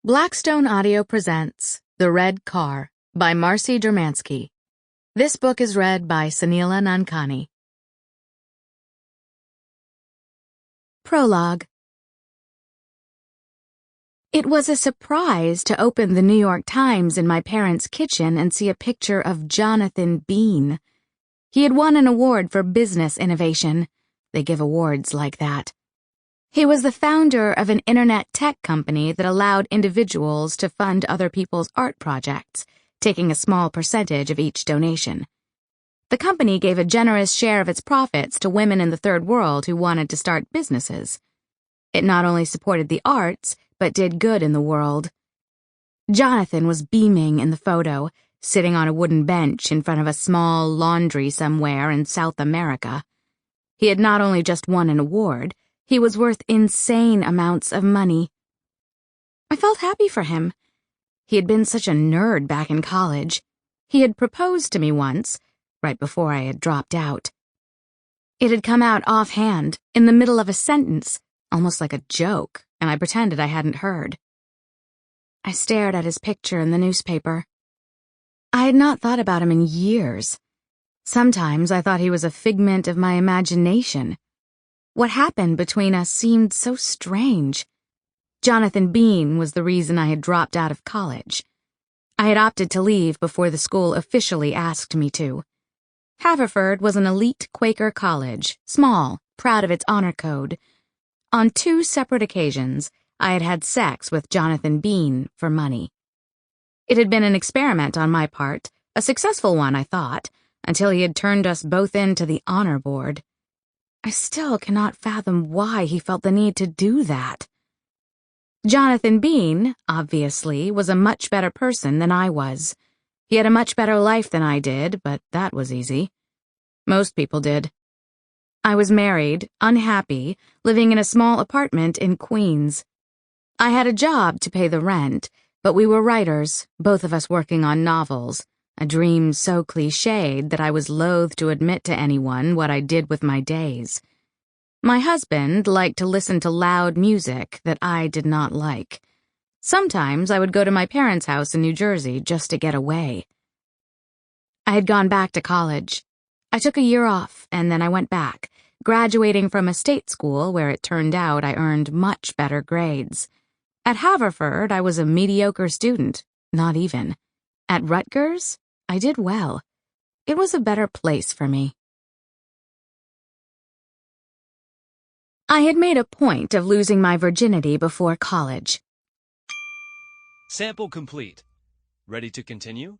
Blackstone Audio presents The Red Car by Marcy Dermansky. This book is read by Soneela Nankani. Prologue. It was a surprise to open the New York Times in my parents' kitchen and see a picture of Jonathan Bean. He had won an award for business innovation. They give awards like that. He was the founder of an internet tech company that allowed individuals to fund other people's art projects, taking a small percentage of each donation. The company gave a generous share of its profits to women in the third world who wanted to start businesses. It not only supported the arts, but did good in the world. Jonathan was beaming in the photo, sitting on a wooden bench in front of a small laundry somewhere in South America. He had not only just won an award, he was worth insane amounts of money. I felt happy for him. He had been such a nerd back in college. He had proposed to me once, right before I had dropped out. It had come out offhand, in the middle of a sentence, almost like a joke, and I pretended I hadn't heard. I stared at his picture in the newspaper. I had not thought about him in years. Sometimes I thought he was a figment of my imagination. What happened between us seemed so strange. Jonathan Bean was the reason I had dropped out of college. I had opted to leave before the school officially asked me to. Haverford was an elite Quaker college, small, proud of its honor code. On 2 separate occasions, I had had sex with Jonathan Bean for money. It had been an experiment on my part, a successful one, I thought, until he had turned us both into the honor board. I still cannot fathom why he felt the need to do that. Jonathan Bean, obviously, was a much better person than I was. He had a much better life than I did, but that was easy. Most people did. I was married, unhappy, living in a small apartment in Queens. I had a job to pay the rent, but we were writers, both of us working on novels, a dream so cliched that I was loath to admit to anyone what I did with my days. My husband liked to listen to loud music that I did not like. Sometimes I would go to my parents' house in New Jersey just to get away. I had gone back to college. I took a year off, and then I went back, graduating from a state school where it turned out I earned much better grades. At Haverford, I was a mediocre student, not even. At Rutgers, I did well. It was a better place for me. I had made a point of losing my virginity before college. Sample complete. Ready to continue?